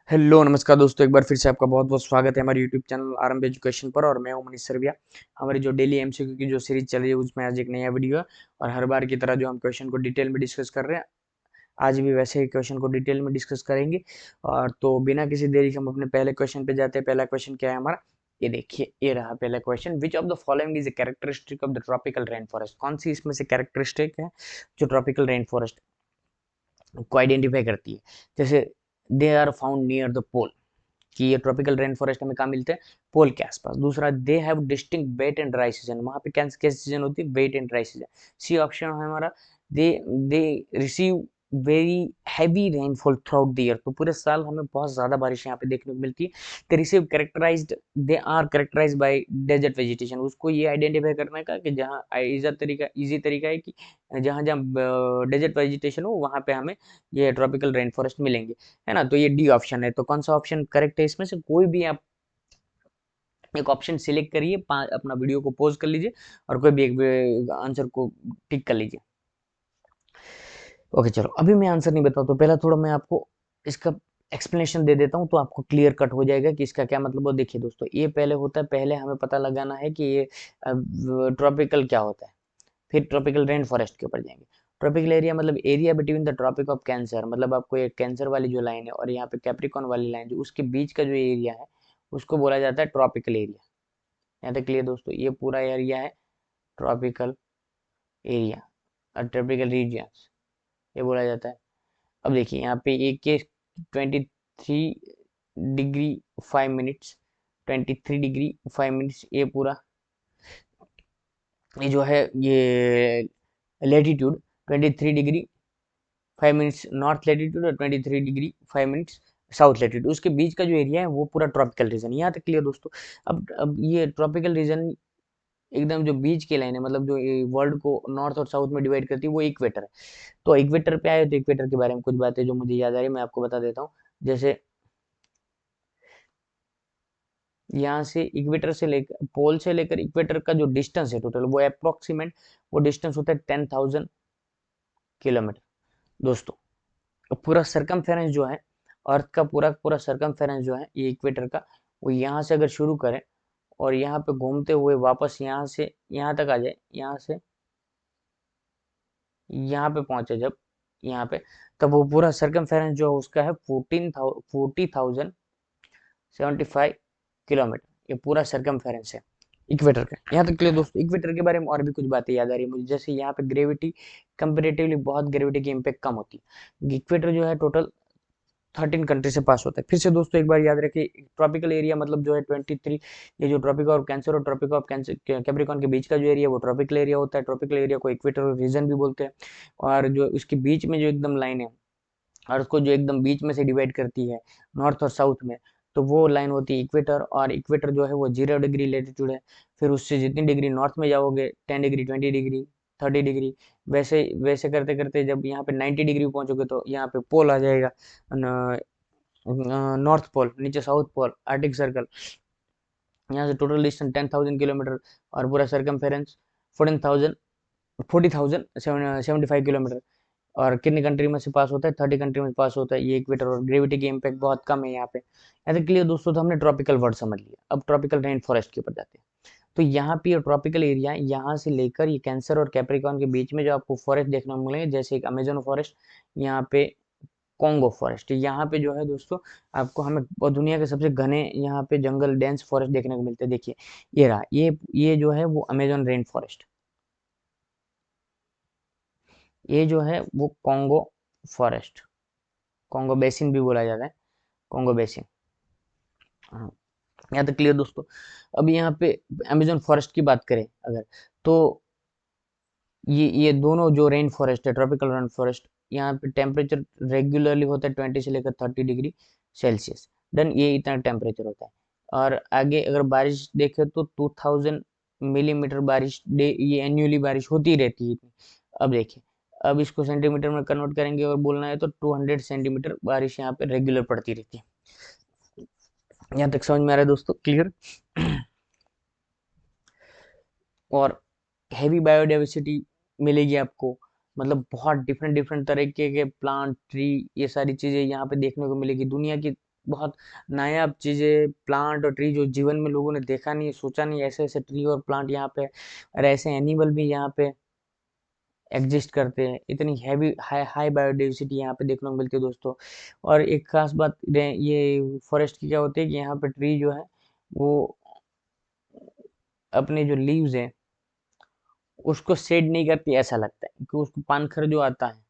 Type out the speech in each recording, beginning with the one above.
Hello नमस्कार दोस्तों, एक बार फिर से आपका बहुत बहुत स्वागत है हमारे यूट्यूब चैनल आरंभ एजुकेशन पर। और मैं हूं मनीष सरविया। हमारी जो डेली एमसीक्यू की जो सीरीज चल रही है उसमें आज एक नया वीडियो है। और हर बार की तरह जो हम क्वेश्चन को डिटेल में डिस्कस कर रहे हैं, आज भी वैसे ही क्वेश्चन को डिटेल में डिस्कस करेंगे। और तो बिना किसी देरी के हम अपने पहले क्वेश्चन पे जाते हैं। पहला क्वेश्चन क्या है हमारा, ये देखिए, ये रहा पहला question. Which of the following is a characteristic of the tropical rain forest? कौन सी इसमें से कैरेक्टरिस्टिक है जो ट्रॉपिकल रेन फॉरेस्ट को आइडेंटिफाई करती है? जैसे they are found near the pole, कि ये ट्रॉपिकल रेन फॉरेस्ट हमें कहाँ मिलते हैं? पोल के आसपास। दूसरा, they have distinct wet and dry season, वहां पे कैसे सीजन होती है? Wet and dry season. C option है हमारा, they they receive very heavy rainfall throughout the year, तो पूरे साल हमें बहुत ज्यादा बारिश यहाँ पे देखने को मिलती है। They receive characterized, they are characterized by desert vegetation, उसको ये आइडेंटिफाई करने का कि जहाँ इजी तरीका है कि जहाँ जहाँ डेजर्ट वेजिटेशन हो वहाँ पे हमें ये ट्रॉपिकल रेन फॉरेस्ट मिलेंगे, है ना। तो ये डी ऑप्शन है। तो कौन सा ऑप्शन करेक्ट है इसमें से? कोई भी आप एक ऑप्शन सिलेक्ट करिए, अपना वीडियो को पॉज कर लीजिए और कोई भी एक आंसर को टिक कर लीजिए। ओके चलो, अभी मैं आंसर नहीं बताता, तो पहला थोड़ा मैं आपको इसका एक्सप्लेनेशन दे देता हूँ तो आपको क्लियर कट हो जाएगा कि इसका क्या मतलब। वो देखिए दोस्तों, ये पहले होता है, पहले हमें पता लगाना है कि ये ट्रॉपिकल क्या होता है, फिर ट्रॉपिकल रेन फॉरेस्ट के ऊपर जाएंगे। ट्रॉपिकल एरिया मतलब area between the tropic of cancer, मतलब आपको ये कैंसर वाली जो लाइन है और यहाँ पे कैप्रिकॉन वाली लाइन, जो उसके बीच का जो एरिया है उसको बोला जाता है ट्रॉपिकल एरिया। यहाँ तक क्लियर दोस्तों? ये पूरा एरिया है ट्रॉपिकल एरिया और ट्रॉपिकल रीजियंस, ये बोला जाता है। अब देखिए यहाँ पे एक के 23 डिग्री 5 मिनट्स, 23 डिग्री 5 मिनट्स, ये पूरा ये जो है ये latitude 23 degree 5 minutes north latitude और 23 डिग्री 5 मिनट्स साउथ लेटीट्यूड, उसके बीच का जो एरिया है वो पूरा ट्रॉपिकल रीजन। यहाँ तक क्लियर दोस्तों? अब ये ट्रॉपिकल रीजन एकदम जो बीच की लाइन है, मतलब जो वर्ल्ड को नॉर्थ और साउथ में डिवाइड करती है, वो इक्वेटर है। तो इक्वेटर पे आए तो इक्वेटर के बारे में कुछ बातें जो मुझे याद आ रही है मैं आपको बता देता हूँ। जैसे यहाँ से इक्वेटर से लेकर पोल से लेकर इक्वेटर का जो डिस्टेंस है टोटल, वो अप्रोक्सीमेट वो डिस्टेंस होता है 10,000 किलोमीटर दोस्तों। पूरा सरकमफेरेंस जो है, अर्थ का पूरा पूरा सरकमफेरेंस जो है ये इक्वेटर का, वो यहाँ से अगर शुरू करें और यहाँ पे घूमते हुए वापस यहाँ से यहाँ तक आ जाए, यहाँ से यहाँ पे पहुंचे जब, यहाँ पे, तब वो पूरा सरकमफेरेंस जो है उसका है 40,075 किलोमीटर। ये पूरा सरकमफेरेंस है इक्वेटर का। यहाँ तक के लिए दोस्तों, इक्वेटर के बारे में और भी कुछ बातें याद आ रही है मुझे। जैसे यहाँ पे ग्रेविटी कंपेरेटिवली बहुत ग्रेविटी की इम्पैक्ट कम होती है। इक्वेटर जो है टोटल 13 कंट्री से पास होता है। फिर से दोस्तों एक बार याद रखिए, ट्रॉपिकल एरिया मतलब जो है 23, ये जो ट्रॉपिक ऑफ कैंसर और ट्रॉपिक ऑफ कैंसर कैप्रिकॉन के बीच का जो एरिया वो ट्रॉपिकल एरिया होता है। ट्रॉपिकल एरिया को इक्वेटर रीजन भी बोलते हैं। और जो इसके बीच में जो एकदम लाइन है और उसको जो एकदम बीच में से डिवाइड करती है नॉर्थ और साउथ में, तो वो लाइन होती है इक्वेटर। और इक्वेटर जो है वो 0 डिग्री लेटीट्यूड है। फिर उससे जितनी डिग्री नॉर्थ में जाओगे, 10 डिग्री 20 डिग्री 30 डिग्री, वैसे वैसे करते करते जब यहाँ पे 90 डिग्री पहुंचोगे तो यहाँ पे पोल आ जाएगा, नॉर्थ पोल, नीचे साउथ पोल, आर्टिक सर्कल। यहाँ से टोटल डिस्टेंस 10,000 किलोमीटर और पूरा सरकमफेरेंस 14,000 40,075 किलोमीटर। और कितनी कंट्री में से पास होता है? 30 कंट्री में पास होता है ये इक्वेटर। और ग्रेविटी की इम्पैक्ट बहुत कम है यहाँ पे। ऐसे क्लियर दोस्तों? तो हमने ट्रॉपिकल वर्ड समझ लिया, अब ट्रॉपिकल रेन फॉरेस्ट के ऊपर जाते हैं। तो यहाँ पे ट्रॉपिकल एरिया, यहाँ से लेकर ये कैंसर और कैप्रिकॉन के बीच में जो आपको फॉरेस्ट देखने को मिलेंगे, जैसे एक अमेजोन फॉरेस्ट, यहाँ पे कॉन्गो फॉरेस्ट, यहाँ पे जो है दोस्तों आपको हमें दुनिया के सबसे घने यहाँ पे जंगल डेंस फॉरेस्ट देखने को मिलते हैं। देखिए ये रहा, ये जो है वो अमेजोन रेन फॉरेस्ट, ये जो है वो कॉन्गो फॉरेस्ट, कॉन्गो बेसिन भी बोला जाता है, कॉन्गो बेसिन। हाँ, यहाँ तक क्लियर दोस्तों? अब यहाँ पे अमेजोन फॉरेस्ट की बात करें अगर, तो ये दोनों जो रेन फॉरेस्ट है, ट्रॉपिकल रेन फॉरेस्ट, यहाँ पे टेम्परेचर रेगुलरली होता है 20 से लेकर 30 डिग्री सेल्सियस। डन, ये इतना टेम्परेचर होता है। और आगे अगर बारिश देखे तो 2000 मिलीमीटर बारिश डे, ये एन्युअली बारिश होती रहती है इतनी। अब देखिए, अब इसको सेंटीमीटर में कन्वर्ट करेंगे और बोलना है तो 200 सेंटीमीटर बारिश यहाँ पे रेगुलर पड़ती रहती है। यहाँ तक समझ में आ रहा है दोस्तों? क्लियर? और हैवी बायोडाइवर्सिटी मिलेगी आपको, मतलब बहुत डिफरेंट डिफरेंट तरीके के प्लांट, ट्री, ये सारी चीजें यहाँ पे देखने को मिलेगी। दुनिया की बहुत नायाब चीजें, प्लांट और ट्री जो जीवन में लोगों ने देखा नहीं, सोचा नहीं, ऐसे ऐसे ट्री और प्लांट यहाँ पे, और ऐसे एनिमल भी यहाँ पे एग्जिस्ट करते हैं। इतनी हैवी हाई हाई बायोडाइवर्सिटी यहाँ पे देखने को मिलती है दोस्तों। और एक खास बात ये फॉरेस्ट की क्या होती है कि यहाँ पे ट्री जो है वो अपने जो लीव्स हैं उसको शेड नहीं करती, ऐसा लगता है, क्योंकि उसको पानखर जो आता है,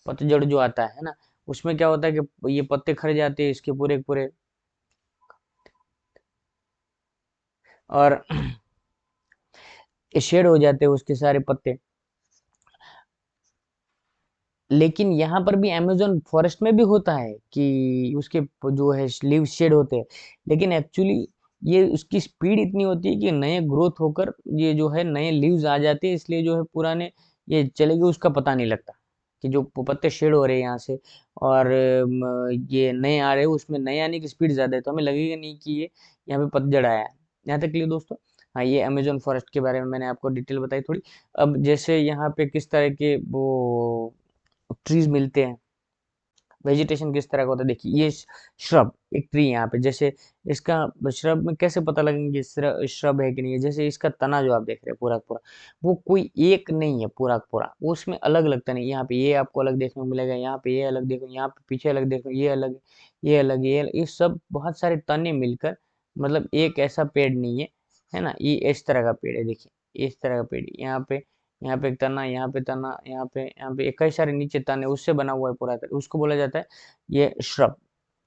पतझड़ जो आता है ना, उसमें क्या होता है कि ये पत्ते खर जाते हैं इसके पूरे के पूरे, और शेड हो जाते हैं उसके सारे पत्ते। लेकिन यहाँ पर भी अमेज़न फॉरेस्ट में भी होता है कि उसके जो है लीव शेड होते हैं, लेकिन एक्चुअली ये उसकी स्पीड इतनी होती है कि नए ग्रोथ होकर ये जो है नए लीव्स आ जाते हैं, इसलिए जो है पुराने ये चले गए उसका पता नहीं लगता कि जो पत्ते शेड हो रहे हैं यहाँ से, और ये नए आ रहे हैं उसमें नए आने की स्पीड ज़्यादा है, तो हमें लगेगा नहीं कि ये यहाँ पे पतझड़ आया है। यहाँ तक के लिए दोस्तों। हाँ, ये अमेज़न फॉरेस्ट के बारे में मैंने आपको डिटेल बताई थोड़ी। अब जैसे यहाँ पे किस तरह के वो ट्रीज मिलते हैं, वेजिटेशन किस तरह का होता है, देखिए ये श्रब एक ट्री यहाँ पे, जैसे इसका श्रब में कैसे पता लगेंगे श्रब है कि नहीं है, जैसे इसका तना जो आप देख रहे हैं पूरा का पूरा, वो कोई एक नहीं है पूरा का पूरा, वो उसमें अलग लगता नहीं, यहाँ पे ये आपको अलग देखने को मिलेगा, यहाँ पे ये अलग देखो, यहाँ पे पीछे अलग देखो, ये अलग, ये अलग, ये अलग, ये सब बहुत सारे तने मिलकर, मतलब एक ऐसा पेड़ नहीं है ना, ये इस तरह का पेड़ है, देखिए इस तरह का पेड़, यहाँ पे एक तना, यहाँ पे तना, यहाँ पे कई सारे नीचे तने उससे बना हुआ है पूरा, उसको बोला जाता है ये श्रब।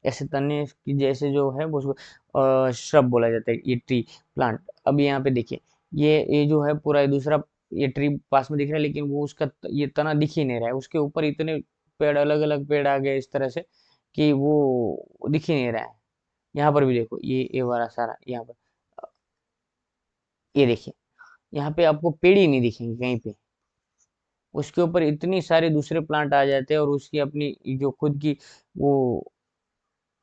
ऐसे तने की जैसे जो है वो उसको श्रब बोला जाता है, ये ट्री प्लांट। अब यहाँ पे देखिए, ये जो है पूरा ये दूसरा ये ट्री पास में दिख रहा है, लेकिन वो उसका ये तना दिख ही नहीं रहा है, उसके ऊपर इतने पेड़, अलग अलग पेड़ आ गए इस तरह से कि वो दिख ही नहीं रहा है। यहाँ पर भी देखो, ये वाला सारा यहाँ पर, ये देखिए, यहाँ पे आपको पेड़ ही नहीं दिखेंगे कहीं पे, उसके ऊपर इतनी सारे दूसरे प्लांट आ जाते हैं, और उसकी अपनी जो खुद की वो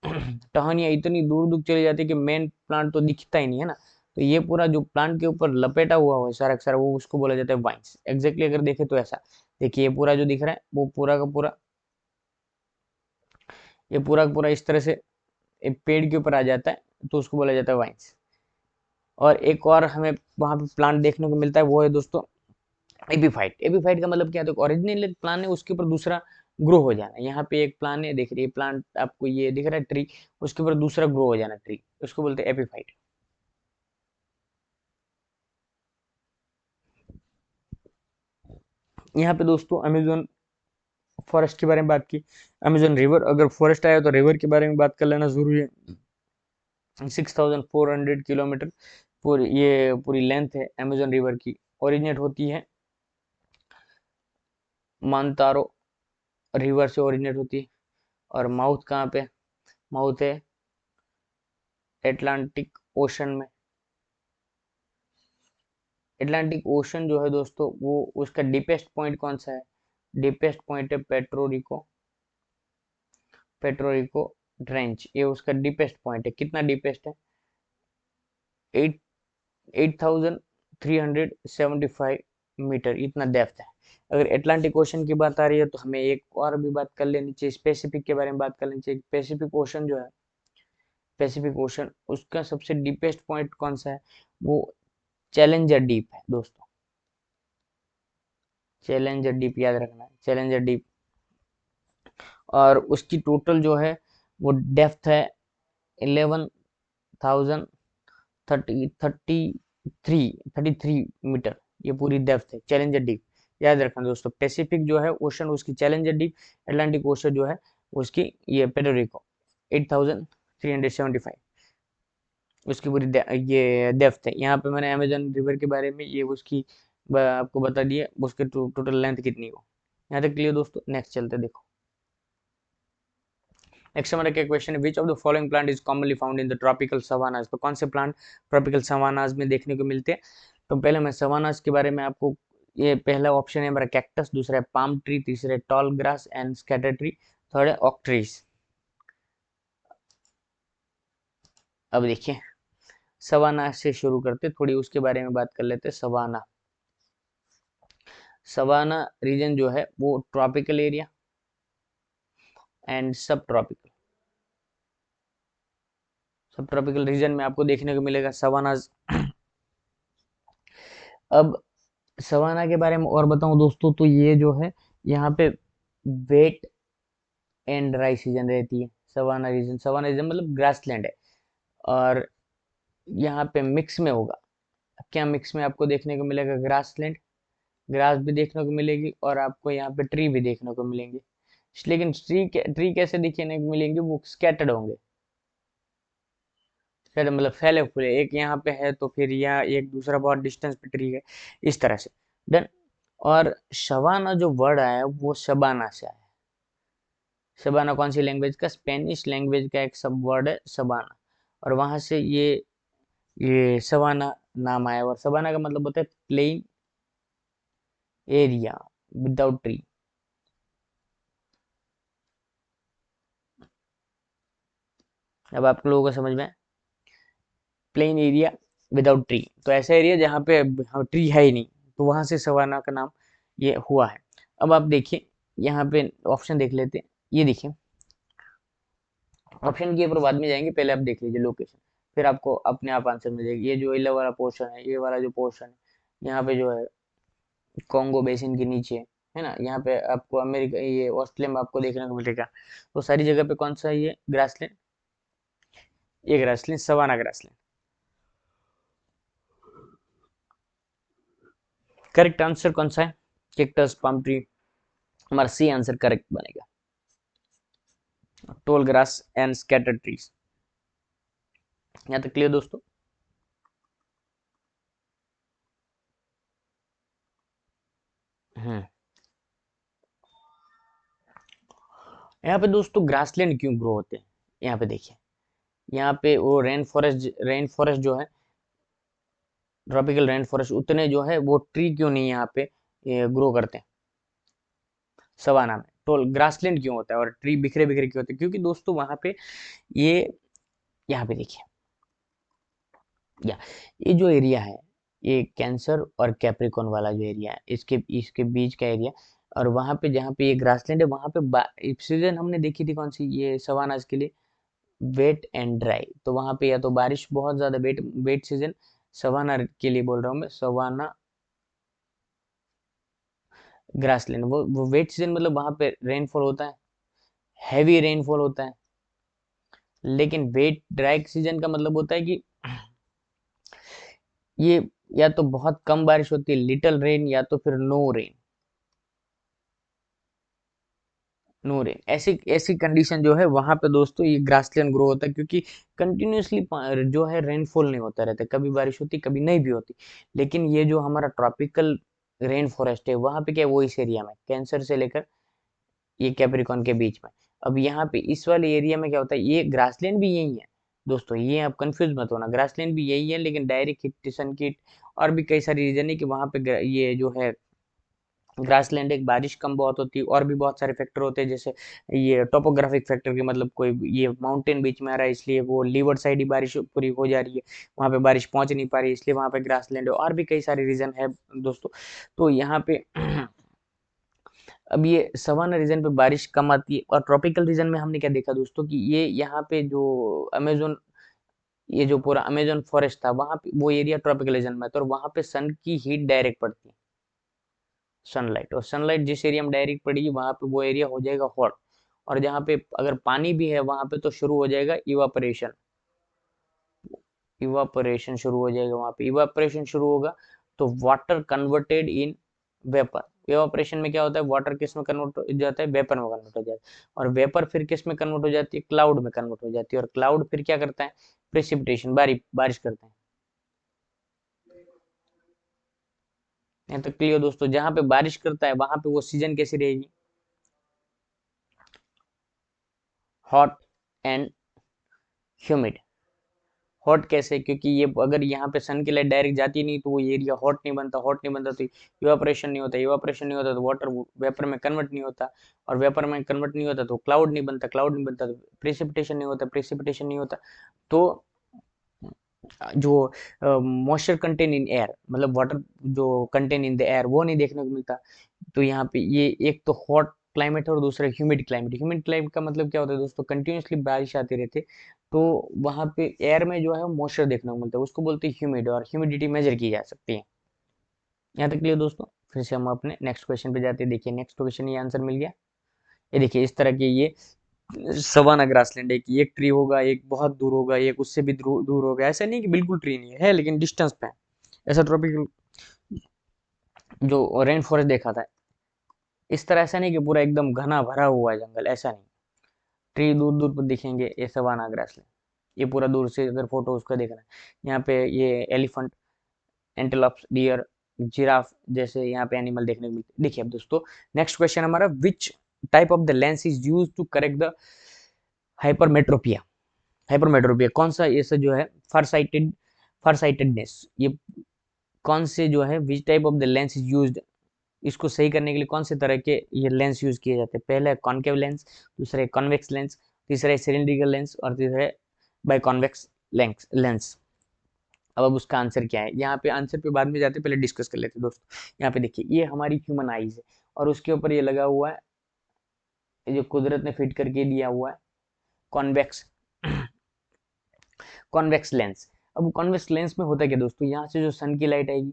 टहनियाँ इतनी दूर दूर चली जाती है कि मेन प्लांट तो दिखता ही नहीं है ना। तो ये पूरा जो प्लांट के ऊपर लपेटा हुआ है सारा का सारा, वो उसको बोला जाता है वाइन्स। एग्जैक्टली अगर देखे तो ऐसा, देखिए ये पूरा जो दिख रहा है वो पूरा का पूरा, ये पूरा का पूरा इस तरह से एक पेड़ के ऊपर आ जाता है, तो उसको बोला जाता है वाइन्स। और एक और हमें वहां पे प्लांट देखने को मिलता है, वो है दोस्तों एपीफाइट। एपीफाइट का मतलब क्या है, तो ओरिजिनल एक प्लांट है उसके ऊपर दूसरा ग्रो हो जाना। यहाँ पे एक प्लांट है, देख रही है प्लांट आपको, ये दिख रहा है ट्री, उसके ऊपर दूसरा ग्रो हो जाना ट्री, उसको बोलते हैं एपीफाइट। यहाँ पे दोस्तों अमेजोन फॉरेस्ट के बारे में बात की, अमेजोन रिवर, अगर फॉरेस्ट आया तो रिवर के बारे में बात कर लेना जरूरी है। 6400 किलोमीटर पूरी ये पूरी लेंथ है अमेजोन रिवर की, ओरिजिनेट होती है मानतारो रिवर से ओरिजिनेट होती है। और माउथ कहाँ पे, माउथ है एटलांटिक ओशन में। एटलांटिक ओशन जो है दोस्तों, वो उसका डीपेस्ट पॉइंट कौन सा है, डीपेस्ट पॉइंट है पेट्रोरिको, पेट्रोरिको ट्रेंच, ये उसका डीपेस्ट पॉइंट है। कितना डीपेस्ट है, 8,375 मीटर, इतना डेप्थ है। अगर एटलांटिक ओशन की बात आ रही है तो हमें एक और भी बात कर लेनी चाहिए, स्पेसिफिक के बारे में बात कर लेनी चाहिए। पैसिफिक ओशन जो है, पैसिफिक ओशन उसका सबसे डीपेस्ट पॉइंट कौन सा है, वो चैलेंजर डीप है दोस्तों। चैलेंजर डीप याद रखना है, चैलेंजर डीप। और उसकी टोटल जो है वो डेप्थ है 11,033 ये पूरी डेप्थ है चैलेंजर डीप। याद रखना दोस्तों, पैसिफिक जो है ओशन उसकी चैलेंजर डीप, अटलांटिक ओशन जो है उसकी ये पेडोरिको 8,375, उसकी पूरी ये डेप्थ है। यहाँ पे मैंने अमेजन रिवर के बारे में ये उसकी आपको बता दिया, उसके टोटल लेंथ कितनी हो। यहाँ तक क्लियर दोस्तों, नेक्स्ट चलते देखो। नेक्स्ट हमारा क्या क्वेश्चन है, which of the following plant is commonly found in the tropical savannas, तो कौन से प्लांट ट्रॉपिकल सवानाज में देखने को मिलते हैं। तो पहले मैं सवानाज के बारे में आपको, ये पहला ऑप्शन है हमारा कैक्टस, दूसरा है पाम ट्री, तीसरा है tall grass and scatter tree, third है ऑक ट्रीज। अब देखिए, सवाना से शुरू करते, थोड़ी उसके बारे में बात कर लेते हैं। सवाना, सवाना रीजन जो है वो ट्रॉपिकल एरिया एंड सब ट्रॉपिकल, सब ट्रॉपिकल रीजन में आपको देखने को मिलेगा सवानाज। अब सवाना के बारे में और बताऊं दोस्तों, तो ये जो है यहाँ पे वेट एंड ड्राई सीजन रहती है। सवाना रीजन मतलब ग्रासलैंड है, और यहाँ पे मिक्स में होगा। क्या मिक्स में आपको देखने को मिलेगा? ग्रासलैंड, ग्रास भी देखने को मिलेगी, और आपको यहाँ पे ट्री भी देखने को मिलेंगे। लेकिन ट्री कैसे देखने को मिलेंगे? वो स्कैटर्ड होंगे, फिर मतलब फैले फूले, एक यहाँ पे है तो फिर यहाँ एक दूसरा बहुत डिस्टेंस पे ट्री है, इस तरह से। डन। और शबाना जो वर्ड आया है वो शबाना से आया है। शबाना कौन सी लैंग्वेज का? स्पेनिश लैंग्वेज का एक सब वर्ड है शबाना, और वहां से ये सवाना नाम आया। और सवाना का मतलब होता है प्लेन एरिया विदाउट ट्री। अब आप लोगों को समझ में, प्लेन एरिया विदाउट ट्री, तो ऐसा एरिया जहाँ पे ट्री है ही नहीं, तो वहां से सवाना का नाम ये हुआ है। अब आप देखिए यहाँ पे ऑप्शन देख लेते हैं। ये देखिए, ऑप्शन के ऊपर बाद में जाएंगे, पहले आप देख लीजिए लोकेशन, फिर आपको अपने आप आंसर मिल जाएगी। ये जो येलो वाला पोर्शन है, ये वाला जो पोर्शन है, यहाँ पे जो है कॉन्गो बेसिन के नीचे है ना, यहाँ पे आपको अमेरिका, ये ऑस्ट्रेलिया में आपको देखने को मिलेगा। तो सारी जगह पे कौन सा है? ये ग्रासलैंड, ये grassland, savanna grassland. Correct answer कौन सा है? Cactus, palm tree. हमारा सी आंसर करेक्ट बनेगा। Tall grass and scattered trees. यहाँ तक क्लियर दोस्तों? हम्म। यहाँ पे दोस्तों ग्रासलैंड क्यों ग्रो होते हैं? यहाँ पे देखिए, यहाँ पे वो रेन फॉरेस्ट जो है, ट्रॉपिकल रेन फॉरेस्ट, उतने जो है वो ट्री क्यों नहीं यहाँ पे ग्रो करते हैं सवाना में? टोल ग्रासलैंड क्यों होता है और ट्री बिखरे बिखरे क्यों होते हैं? क्योंकि दोस्तों वहां पे ये, यहाँ पे देखिए, या ये जो एरिया है, ये कैंसर और कैप्रिकॉन वाला जो एरिया है, इसके इसके बीच का एरिया। और वहां पे जहाँ पे ये ग्रासलैंड है, वहां पे सीजन हमने देखी थी कौन सी, ये सवानाज के लिए वेट एंड ड्राई। तो वहां पे या तो बारिश बहुत ज्यादा, वेट वेट सीजन, सवाना के लिए बोल रहा हूँ मैं, सवाना ग्रासलैंड। वो वेट सीजन मतलब वहां पे रेनफॉल होता है, हैवी रेनफॉल होता है। लेकिन वेट ड्राई सीजन का मतलब होता है कि ये या तो बहुत कम बारिश होती है, लिटिल रेन, या तो फिर नो रेन। नो रेन, ऐसी ऐसी कंडीशन जो है वहां पे दोस्तों ये ग्रासलैंड ग्रो होता है, क्योंकि कंटिन्यूअसली जो है रेनफॉल नहीं होता रहता, कभी बारिश होती कभी नहीं भी होती। लेकिन ये जो हमारा ट्रॉपिकल रेन फॉरेस्ट है, वहां पे क्या है, वो इस एरिया में कैंसर से लेकर ये कैप्रिकॉन के बीच में। अब यहाँ पे इस वाले एरिया में क्या होता है, ये ग्रासलैंड भी यही है दोस्तों, ये आप कंफ्यूज मत होना, ग्रासलैंड भी यही है, लेकिन डायरेक्ट हिट, सनकिट और भी कई सारी रीजन है कि वहां पे ये जो है ग्रासलैंड, एक बारिश कम बहुत होती है, और भी बहुत सारे फैक्टर होते हैं, जैसे ये टोपोग्राफिक फैक्टर के, मतलब कोई ये माउंटेन बीच में आ रहा है, इसलिए वो लीवर्ड साइड ही बारिश पूरी हो जा रही है, वहां पे बारिश पहुंच नहीं पा रही, इसलिए वहां पे ग्रासलैंड है, और भी कई सारे रीजन है दोस्तों। तो यहाँ पे अब ये सवाना रीजन पे बारिश कम आती है, और ट्रॉपिकल रीजन में हमने क्या देखा दोस्तों कि ये यहाँ पे जो अमेजोन, ये जो पूरा अमेजोन फॉरेस्ट था, वहां पे वो एरिया ट्रॉपिकल रीजन में था, और वहां पे सन की हीट डायरेक्ट पड़ती है, सनलाइट, और सनलाइट जिस एरिया में डायरेक्ट पड़ेगी वहां पे वो एरिया हो जाएगा हॉट। और जहाँ पे अगर पानी भी है वहां पे, तो शुरू हो जाएगा इवापोरेशन, इवापोरेशन शुरू हो जाएगा वहां पे। इवापोरेशन शुरू होगा तो water converted in vapour. Evaporation में क्या होता है, वाटर किस में कन्वर्ट हो जाता है, वेपर में कन्वर्ट हो जाता है, और वेपर फिर किस में कन्वर्ट हो जाती है, क्लाउड में कन्वर्ट हो जाती है, और क्लाउड फिर क्या करता है, प्रेसिपिटेशन, बारिश करता है। यहाँ तक क्लियर दोस्तों? जहां पे बारिश करता है वहां पे वो सीजन कैसी रहेगी, हॉट एंड ह्यूमिड। हॉट कैसे? क्योंकि ये अगर यहाँ पे सन की लाइट डायरेक्ट जाती नहीं, तो वो एरिया हॉट नहीं बनता, हॉट नहीं बनता तो इवापोरेशन नहीं होता, इवापोरेशन नहीं होता तो वाटर वेपर में कन्वर्ट नहीं होता, और वेपर में कन्वर्ट नहीं होता तो क्लाउड नहीं बनता, क्लाउड नहीं बनता तो प्रेसिपिटेशन नहीं होता, प्रेसिपिटेशन नहीं होता तो जो मॉइस्चर कंटेन इन एयर, मतलब वाटर जो कंटेन इन द एयर, वो नहीं देखने को मिलता। तो यहाँ पे ये एक तो हॉट क्लाइमेट है और दूसरा ह्यूमिड क्लाइमेट। ह्यूमिड क्लाइमेट का मतलब क्या होता है दोस्तों, कंटिन्यूसली बारिश आती रहती है, तो वहां पे एयर में जो है मॉइस्चर देखने को मिलता है, उसको बोलते हैं ह्यूमिड, और ह्यूमिडिटी मेजर की जा सकती है। यहाँ तक क्लियर दोस्तों। फिर से हम अपने नेक्स्ट क्वेश्चन पे जाते हैं। देखिए नेक्स्ट क्वेश्चन, ये आंसर मिल गया। ये देखिए इस तरह के ये सवाना ग्रासलैंड है कि एक ट्री होगा, एक बहुत दूर होगा, एक उससे भी दूर होगा। ऐसा नहीं कि बिल्कुल ट्री नहीं है, लेकिन डिस्टेंस पे है। ऐसा ट्रॉपिकल जो रेन फॉरेस्ट देखा था, इस तरह ऐसा नहीं कि पूरा एकदम घना भरा हुआ है जंगल, ऐसा नहीं। ट्री दूर दूर पर दिखेंगे, ये सवाना ग्रासलैंड। ये पूरा दूर से अगर फोटो उसका देखना है, यहाँ पे ये एलिफेंट, एंटेलोप्स, डियर, जिराफ जैसे यहाँ पे एनिमल देखने को मिलते हैं। देखिए अब दोस्तों नेक्स्ट क्वेश्चन हमारा, which type of the lens is use to correct the hypermetropia. Hypermetropia कौन सा, ये सब जो है फार साइटेडनेस, ये कौन से जो है, विच type of the lens is used, इसको सही करने के लिए कौन से तरह के ये लेंस यूज किए जाते हैं। पहला है कॉनकेव लेंस, दूसरा है कॉन्वेक्स लेंस, तीसरा है सिलिंड्रिकल लेंस, और तीसरा है बाय कॉन्वेक्स लेंस। अब उसका आंसर क्या है, यहाँ पे आंसर पे बाद में जाते पहले डिस्कस कर लेते हैं दोस्तों। यहाँ पे देखिए ये हमारी ह्यूमन आईज है, और उसके ऊपर ये लगा हुआ है, ये जो कुदरत ने फिट करके दिया हुआ है, कॉन्वेक्स कॉन्वेक्स लेंस। अब कॉन्वेक्स लेंस में होता है क्या दोस्तों, यहाँ से जो सन की लाइट आएगी,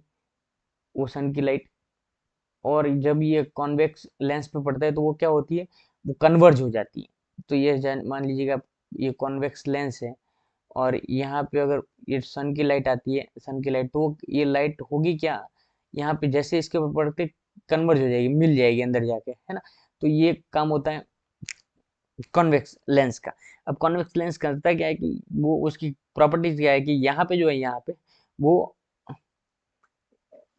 वो सन की लाइट, और जब ये कॉन्वेक्स लेंस पे पड़ता है तो वो क्या होती है, वो कन्वर्ज हो जाती है। तो ये मान लीजिएगा ये कॉन्वेक्स लेंस है, और यहाँ पे अगर ये सन की लाइट आती है, सन की लाइट, तो ये लाइट होगी क्या, यहाँ पे जैसे इसके ऊपर पड़ते कन्वर्ज हो जाएगी, मिल जाएगी अंदर जाके, है ना। तो ये काम होता है कॉन्वेक्स लेंस का। अब कॉन्वेक्स लेंस करता क्या है कि वो उसकी प्रॉपर्टीज क्या है कि यहाँ पे जो है, यहाँ पे वो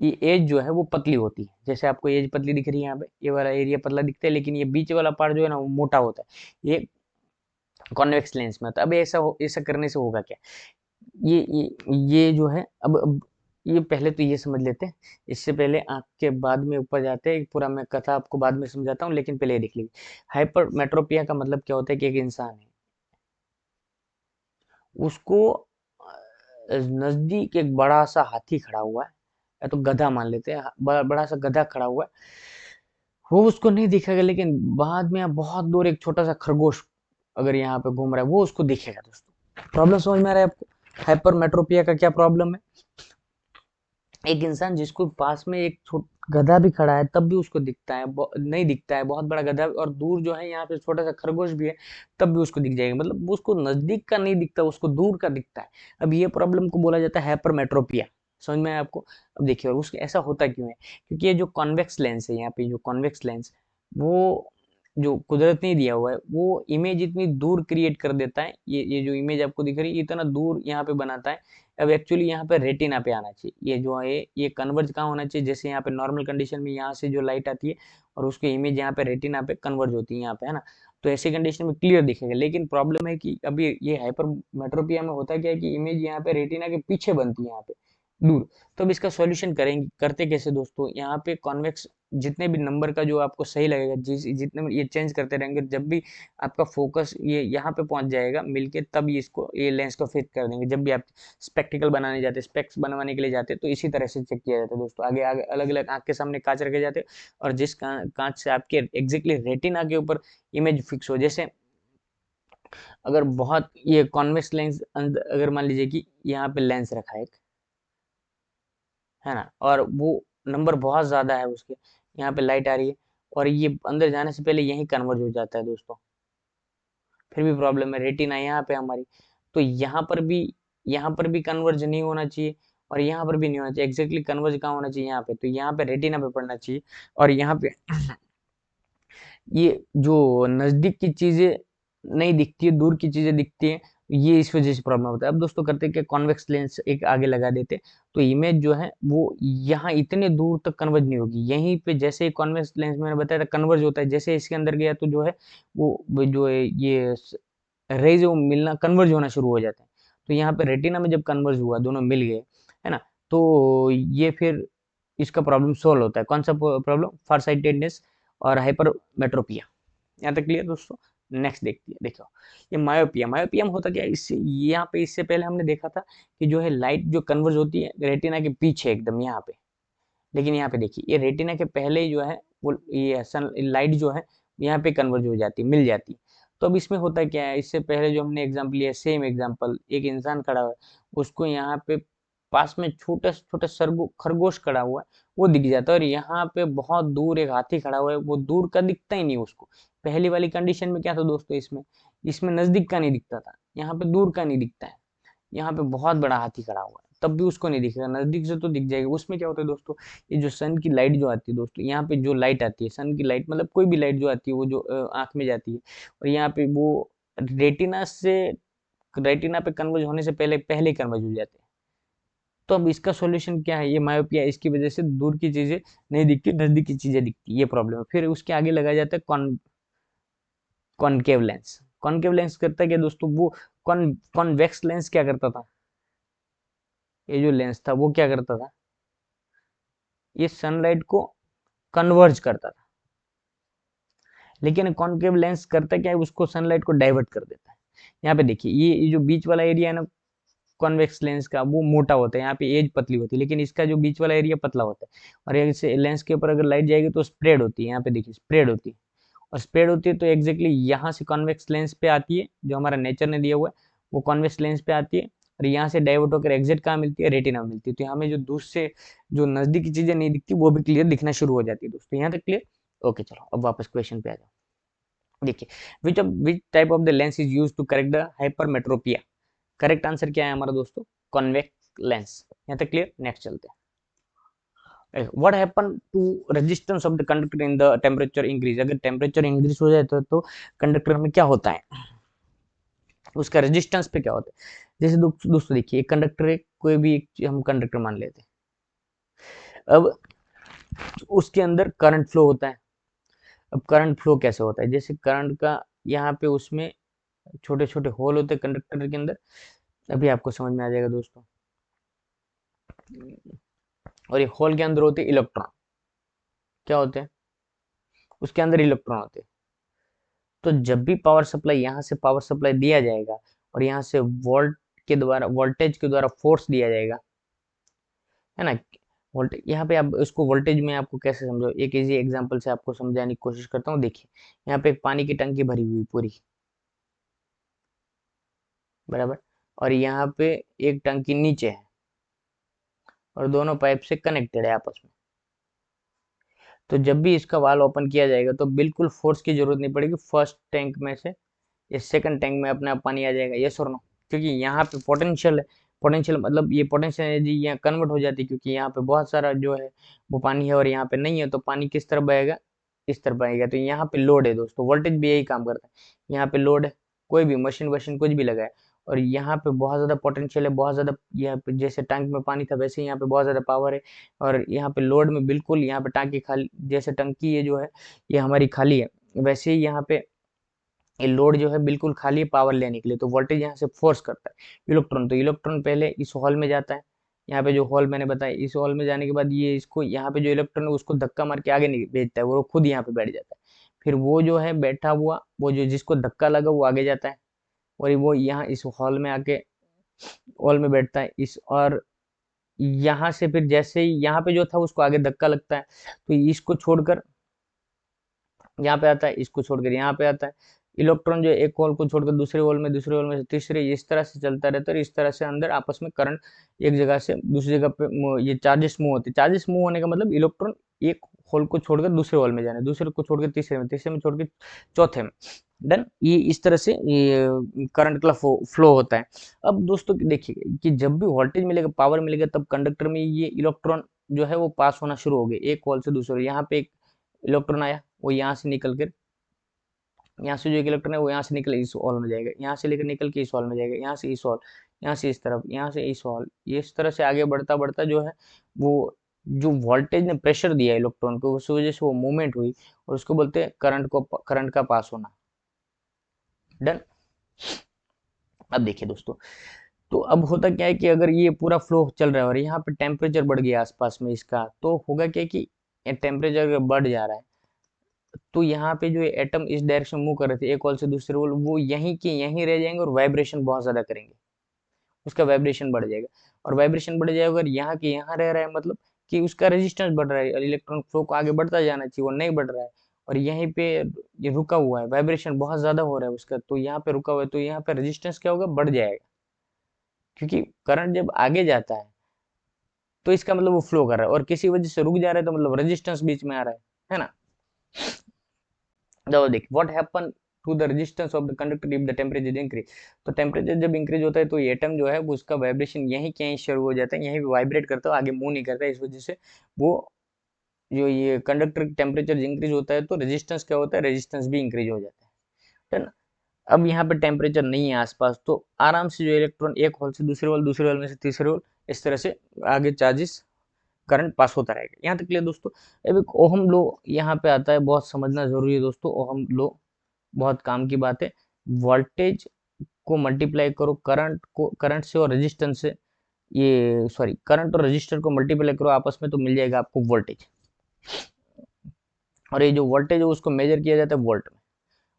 ये एज जो है वो पतली होती है। जैसे आपको एज पतली दिख रही है यहाँ पे, ये वाला एरिया पतला दिखता है, लेकिन ये बीच वाला पार्ट जो है ना वो मोटा होता है, ये कॉन्वेक्स लेंस में होता है। अब ऐसा करने से होगा क्या, ये जो है, अब ये पहले तो ये समझ लेते हैं, इससे पहले आंख के बाद में ऊपर जाते हैं, पूरा मैं कथा आपको बाद में समझाता हूँ, लेकिन पहले ये देख लीजिए। हाइपरमेट्रोपिया का मतलब क्या होता है कि एक इंसान है, उसको नजदीक एक बड़ा सा हाथी खड़ा हुआ है, या तो गधा मान लेते हैं, बड़ा सा गधा खड़ा हुआ है, वो उसको नहीं दिखेगा, लेकिन बाद में बहुत दूर एक छोटा सा खरगोश अगर यहाँ पे घूम रहा है, वो उसको दिखेगा दोस्तों। प्रॉब्लम समझ में आ रहा है आपको, हाइपरमेट्रोपिया का क्या प्रॉब्लम है। एक इंसान जिसको पास में एक गधा भी खड़ा है, तब भी उसको दिखता है, नहीं दिखता है बहुत बड़ा गधा, और दूर जो है यहाँ पे छोटा सा खरगोश भी है, तब भी उसको दिख जाएगा, मतलब उसको नजदीक का नहीं दिखता, उसको दूर का दिखता है। अब ये प्रॉब्लम को बोला जाता है हाइपरमेट्रोपिया। समझ में आया आपको। अब देखिए और उसके ऐसा होता क्यों है, क्योंकि ये जो कॉन्वेक्स लेंस है, यहाँ पे जो कॉन्वेक्स लेंस, वो जो कुदरत ने दिया हुआ है, वो इमेज इतनी दूर क्रिएट कर देता है, ये जो इमेज आपको दिख रही है इतना दूर यहाँ पे बनाता है। अब एक्चुअली यहाँ पे रेटिना पे आना चाहिए, ये जो है ये कन्वर्ज कहाँ होना चाहिए, जैसे यहाँ पे नॉर्मल कंडीशन में यहाँ से जो लाइट आती है और उसकी इमेज यहाँ पे रेटिना पे कन्वर्ज होती है यहाँ पे, है ना। तो ऐसी कंडीशन में क्लियर दिखेगा, लेकिन प्रॉब्लम है कि अभी ये हाइपरमेट्रोपिया में होता क्या है कि इमेज यहाँ पे रेटिना के पीछे बनती है, यहाँ पे दूर। तो अब इसका सॉल्यूशन करेंगे, करते कैसे दोस्तों, यहाँ पे कॉन्वेक्स जितने भी नंबर का जो आपको सही लगेगा, जितने में ये चेंज करते रहेंगे, जब भी आपका फोकस ये यहाँ पे पहुंच जाएगा मिलके, तब ये लेंस को फिट कर देंगे। जब भी आप स्पेक्टिकल बनाने जाते, स्पेक्स बनवाने के लिए जाते, तो इसी तरह से चेक किया जाता है दोस्तों। आगे आगे अलग अलग आंख के सामने कांच रखे जाते, और जिस कांच से आपके एग्जैक्टली रेटिना के ऊपर इमेज फिक्स हो, जैसे अगर बहुत ये कॉन्वेक्स लेंस, अगर मान लीजिए कि यहाँ पे लेंस रखा है, है ना, और वो नंबर बहुत ज्यादा है उसके, यहाँ पे लाइट आ रही है, और ये अंदर जाने से पहले यही कन्वर्ज हो जाता है दोस्तों, फिर भी प्रॉब्लम है। रेटिना यहाँ पे हमारी, तो यहाँ पर भी कन्वर्ज नहीं होना चाहिए, और यहाँ पर भी नहीं होना चाहिए। एग्जैक्टली कन्वर्ज कहाँ होना चाहिए, यहाँ पे, तो यहाँ पे रेटिना पे पड़ना चाहिए, और यहाँ पे ये जो नजदीक की चीजें नहीं दिखती है, दूर की चीजें दिखती है, ये इस वजह से प्रॉब्लम होता है। अब दोस्तों करते क्या, कॉन्वेक्स लेंस एक आगे लगा देते, तो इमेज जो है वो यहाँ इतने दूर तक कन्वर्ज नहीं होगी, यहीं पे जैसे ही कॉन्वेक्स लेंस मैंने बताया था कन्वर्ज होता है, जैसे इसके अंदर गया तो जो है वो जो है ये रेज वो मिलना, कन्वर्ज होना शुरू हो जाते हैं। तो यहाँ पे रेटिना में जब कन्वर्ज हुआ, दोनों मिल गए, है ना, तो ये फिर इसका प्रॉब्लम सोल्व होता है। कौन सा प्रॉब्लम, फारसाइटेडनेस और हाइपरमेट्रोपिया। यहाँ तक क्लियर दोस्तों। नेक्स्ट देखते हैं, देखो ये मायोपिया। मायोपिया में होता क्या है, इससे यहाँ पे इससे पहले हमने देखा था कि जो है लाइट जो कन्वर्ज होती है रेटिना के पीछे एकदम यहाँ पे, लेकिन यहाँ पे देखिए ये रेटिना के पहले ही जो है वो ये सन लाइट जो है यहाँ पे कन्वर्ज हो जाती है, मिल जाती है। तो अब इसमें होता क्या है, इससे पहले जो हमने एग्जाम्पल लिया, सेम एग्जाम्पल, एक इंसान खड़ा हुआ है, उसको यहाँ पे पास में छोटा छोटा खरगोश खड़ा हुआ है, वो दिख जाता है। और यहाँ पे बहुत दूर एक हाथी खड़ा हुआ है, वो दूर का दिखता ही नहीं उसको। पहली वाली कंडीशन में क्या था दोस्तों, इसमें इसमें नजदीक का नहीं दिखता था, यहाँ पे दूर का नहीं दिखता है। यहाँ पे बहुत बड़ा हाथी खड़ा हुआ है, तब भी उसको नहीं दिखेगा, नजदीक से तो दिख जाएगा। उसमें क्या होता है दोस्तों, ये जो सन की लाइट जो आती है दोस्तों, यहाँ पे जो लाइट आती है, सन की लाइट मतलब कोई भी लाइट जो आती है, वो जो आंख में जाती है, और यहाँ पे वो रेटिना पे कन्वर्ज होने से पहले पहले कन्वर्ज हो जाते हैं। तो अब इसका सॉल्यूशन क्या है, ये मायोपिया, इसकी वजह से दूर की चीजें नहीं दिखती, नजदीक की चीजें दिखती, ये प्रॉब्लम है। फिर उसके आगे लगाया जाता है कॉनकेव लेंस। कॉनकेव लेंस करता है क्या दोस्तों, वो कॉन्वेक्स लेंस क्या करता था, ये जो लेंस था वो क्या करता था, ये सनलाइट को कन्वर्ज करता था। लेकिन कॉनकेव लेंस करता क्या है, उसको सनलाइट को डाइवर्ट कर देता है। यहाँ पे देखिए, ये जो बीच वाला एरिया है ना कॉन्वेक्स लेंस का, वो मोटा होता है, यहाँ पे एज पतली होती है, लेकिन इसका जो बीच वाला एरिया पतला होता है। और इस लेंस के ऊपर अगर लाइट जाएगी तो स्प्रेड होती है, यहाँ पे देखिए स्प्रेड होती है। और स्प्रेड होती है तो एग्जैक्टली यहाँ से कॉन्वेक्स लेंस पे आती है, जो हमारा नेचर ने दिया हुआ है, वो कॉन्वेक्स लेंस पे आती है। और यहाँ से डाइवर्ट होकर एग्जिट कहाँ मिलती है, रेटिना मिलती है। तो हमें जो दूर से जो नजदीक की चीजें नहीं दिखती, वो भी क्लियर दिखना शुरू हो जाती है दोस्तों। यहाँ तक क्लियर? ओके, चलो अब वापस क्वेश्चन पे आ जाओ। देखिए, which type of the lens is use to correct the hypermetropia? Correct answer क्या है हमारा दोस्तों, कॉन्वेक्स लेंस। यहाँ तक क्लियर? नेक्स्ट चलते हैं। What happen to resistance of the conductor in the temperature increase? अगर टेम्परेचर इंक्रीज हो जाए तो कंडक्टर में क्या होता है, उसका रेजिस्टेंस पे क्या होता है? जैसे दोस्तों देखिए, एक कंडक्टर है, कोई भी एक हम कंडक्टर मान लेते हैं। अब उसके अंदर करंट फ्लो होता है। अब करंट फ्लो कैसे होता है, जैसे करंट का यहाँ पे उसमें छोटे छोटे होल होते हैं कंडक्टर के अंदर, अभी आपको समझ में आ जाएगा दोस्तों। और ये होल के अंदर होते हैं इलेक्ट्रॉन, क्या होते हैं, उसके अंदर इलेक्ट्रॉन होते हैं। तो जब भी पावर सप्लाई, यहाँ से पावर सप्लाई दिया जाएगा, और यहाँ से वोल्टेज के द्वारा फोर्स दिया जाएगा, है ना। वोल्टेज, यहाँ पे आप इसको वोल्टेज में आपको कैसे समझो, एक इजी एग्जांपल से आपको समझाने की कोशिश करता हूँ। देखिए, यहाँ पे एक पानी की टंकी भरी हुई पूरी, बराबर, और यहाँ पे एक टंकी नीचे है, और दोनों पाइप से कनेक्टेड है आपस में। तो जब भी इसका वाल्व ओपन किया जाएगा, तो बिल्कुल फोर्स की जरूरत नहीं पड़ेगी, फर्स्ट टैंक में से इस सेकंड टैंक में अपने आप पानी आ जाएगा, यस और नो? क्योंकि यहाँ पे पोटेंशियल है, पोटेंशियल मतलब ये पोटेंशियल एनर्जी यहाँ कन्वर्ट हो जाती है, क्योंकि यहाँ पे बहुत सारा जो है वो पानी है, और यहाँ पे नहीं है, तो पानी किस तरफ बहेगा, इस तरफ बहेगा। तो यहाँ पे लोड है दोस्तों, वोल्टेज भी यही काम करता है। यहाँ पे लोड है, कोई भी मशीन वशीन कुछ भी लगाए, और यहाँ पे बहुत ज्यादा पोटेंशियल है, बहुत ज्यादा, यहाँ पे जैसे टैंक में पानी था वैसे यहाँ पे बहुत ज्यादा पावर है। और यहाँ पे लोड में बिल्कुल, यहाँ पे टंकी खाली, जैसे टंकी ये जो है ये हमारी खाली है, वैसे ही यहाँ पे ये लोड जो है बिल्कुल खाली है पावर लेने के लिए। तो वोल्टेज यहाँ से फोर्स करता है इलेक्ट्रॉन, तो इलेक्ट्रॉन पहले इस हॉल में जाता है, यहाँ पे जो हॉल मैंने बताया, इस हॉल में जाने के बाद ये इसको, यहाँ पे जो इलेक्ट्रॉन है उसको धक्का मार के आगे नहीं भेजता है, वो खुद यहाँ पे बैठ जाता है। फिर वो जो है बैठा हुआ, वो जो जिसको धक्का लगा वो आगे जाता है, और वो यहाँ इस हॉल में आके हॉल में बैठता है इस, और यहाँ से फिर जैसे ही यहाँ पे जो था उसको आगे धक्का लगता है, तो इसको छोड़कर यहाँ पे आता है, इसको छोड़कर यहाँ पे आता है। इलेक्ट्रॉन जो एक होल को छोड़कर दूसरे होल में, दूसरे होल में से तीसरे, इस तरह से चलता रहता है। इस तरह से अंदर आपस में करंट एक जगह से दूसरी जगह पे ये चार्जेस मूव होते हैं। चार्जेस मूव होने का मतलब इलेक्ट्रॉन एक होल को छोड़कर दूसरे होल में जाने, दूसरे को छोड़कर तीसरे में, तीसरे में छोड़कर चौथे में, डन। ये इस तरह से ये करंट का फ्लो होता है। अब दोस्तों देखिए कि जब भी वोल्टेज मिलेगा, पावर मिलेगा, तब कंडक्टर में ये इलेक्ट्रॉन जो है वो पास होना शुरू हो गए एक होल से दूसरे। यहाँ पे एक इलेक्ट्रॉन आया, वो यहाँ से निकल कर, यहाँ से जो एक इलेक्ट्रॉन है वो यहाँ से निकल इस हॉल में जाएगा, यहाँ से लेकर निकल के इस हॉल में जाएगा, यहाँ से इस हॉल, यहाँ से इस तरफ, यहाँ से इस हॉल, ये इस तरह से आगे बढ़ता बढ़ता जो है वो, जो वोल्टेज ने प्रेशर दिया इलेक्ट्रॉन को, उस वजह से वो मूवमेंट हुई, और उसको बोलते हैं करंट का पास होना, डन। अब देखिए दोस्तों, तो अब होता क्या है कि अगर ये पूरा फ्लो चल रहा है और यहाँ पे टेम्परेचर बढ़ गया आसपास में इसका, तो होगा क्या कि टेम्परेचर अगर बढ़ जा रहा है, तो यहाँ पे जो एटम इस डायरेक्शन मूव कर रहे थे एक होल से दूसरे होल, वो यहीं के यहीं रह जाएंगे, और वाइब्रेशन बहुत ज्यादा करेंगे, उसका वाइब्रेशन बढ़ जाएगा। और वाइब्रेशन बढ़ जाएगा अगर यहाँ के यहाँ रह रहा है, मतलब कि उसका रेजिस्टेंस बढ़ रहा है, इलेक्ट्रॉन फ्लो को आगे बढ़ता जाना चाहिए, वो नहीं बढ़ रहा है, और यहीं पे ये रुका हुआ है, वाइब्रेशन बहुत ज्यादा हो रहा है उसका, तो यहाँ पे रुका हुआ है, तो यहाँ पे रेजिस्टेंस क्या होगा, बढ़ जाएगा, क्योंकि करंट जब आगे जाता है तो इसका मतलब वो फ्लो कर रहा है, और किसी वजह से रुक जा रहा है तो मतलब रेजिस्टेंस बीच में आ रहा है ना। तो देख what happen to the resistance of the conductor if the temperature increase. तो टेम्परेचर जब इंक्रीज होता है तो ये एटम जो है वो उसका वाइब्रेशन यहीं कहीं शुरू हो जाता है, यहीं वाइब्रेट करता है, आगे मूव नहीं करता है, इस वजह से वो जो ये कंडक्टर टेम्परेचर इंक्रीज होता है तो रेजिस्टेंस क्या होता है, रेजिस्टेंस भी इंक्रीज हो जाता है ना। अब यहाँ पे टेम्परेचर नहीं है आसपास, तो आराम से जो इलेक्ट्रॉन एक होल से दूसरे होल में से तीसरे होल, इस तरह से आगे चार्जेस करंट पास होता रहेगा। यहाँ तक क्लियर दोस्तों। अब एक ओहम लो यहाँ पे आता है, बहुत समझना जरूरी है दोस्तों। ओहम लो बहुत काम की बात है। वोल्टेज को मल्टीप्लाई करो करंट से और रेजिस्टेंस से, ये सॉरी करंट और रेजिस्टर को मल्टीप्लाई करो आपस में, तो मिल जाएगा आपको वोल्टेज। और ये जो वोल्टेज है उसको मेजर किया जाता है वोल्ट में,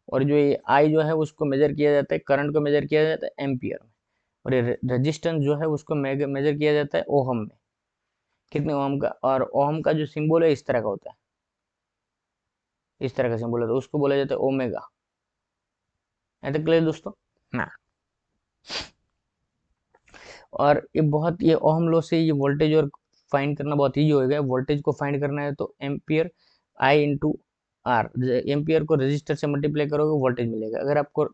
और जो ये आई जो है उसको मेजर किया जाता है, करंट को मेजर किया जाता है एम्पियर में, और ये रेजिस्टेंस जो है उसको मेजर किया जाता है ओहम में, कितने ओहम का। और ओहम का जो सिंबल है इस तरह का होता है, इस तरह का सिंबल होता है, उसको बोला जाता है ओमेगा। है तो क्लियर दोस्तों ना। और ये बहुत, ये ओहम लॉ से ये वोल्टेज और फाइंड करना बहुत ईजी हो गया। वोल्टेज को फाइंड करना है तो ampere I into R, ampere को रेजिस्टर से मल्टीप्लाई करोगे वोल्टेज मिलेगा। अगर आपको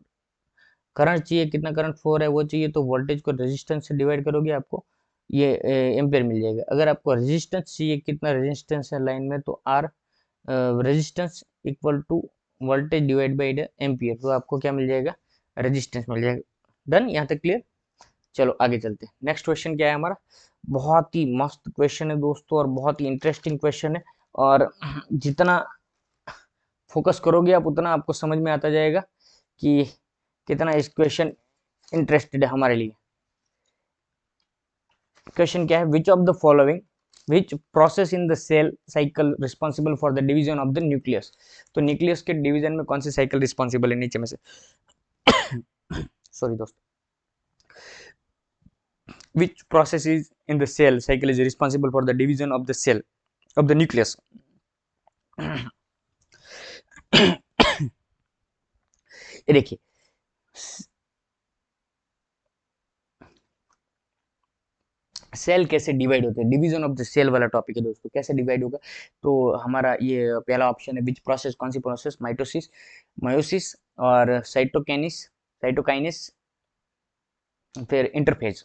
करंट चाहिए, कितना करंट फ्लो है वो चाहिए, तो वोल्टेज को रेजिस्टेंस से डिवाइड करोगे आपको ये एम्पियर मिल जाएगा। अगर आपको रेजिस्टेंस चाहिए, कितना रेजिस्टेंस है लाइन में, तो R resistance equal to voltage divide by ampere, तो आपको क्या मिल जाएगा, रेजिस्टेंस मिल जाएगा। डन, यहाँ तक क्लियर। चलो आगे चलते हैं। नेक्स्ट क्वेश्चन क्या है हमारा, बहुत ही मस्त क्वेश्चन है दोस्तों, और बहुत ही इंटरेस्टिंग क्वेश्चन है, और जितना फोकस करोगे आप उतना आपको समझ में आता जाएगा कि कितना इस क्वेश्चन इंटरेस्टेड है हमारे लिए। क्वेश्चन क्या है, which of the following, which process in the cell cycle responsible for the division of the nucleus. तो न्यूक्लियस के डिवीजन में कौन सी साइकिल रिस्पॉन्सिबल है नीचे में से, सॉरी दोस्तों, which process is in the cell cycle is responsible for the division of the cell of the nucleus। ये देखिए, सेल कैसे डिवाइड होते हैं, डिवीजन ऑफ द सेल वाला टॉपिक है दोस्तों, कैसे डिवाइड होगा। तो हमारा ये पहला ऑप्शन है, विच प्रोसेस, कौन सी प्रोसेस, माइटोसिस, मायोसिस और साइटोकाइनेस, फिर इंटरफेज।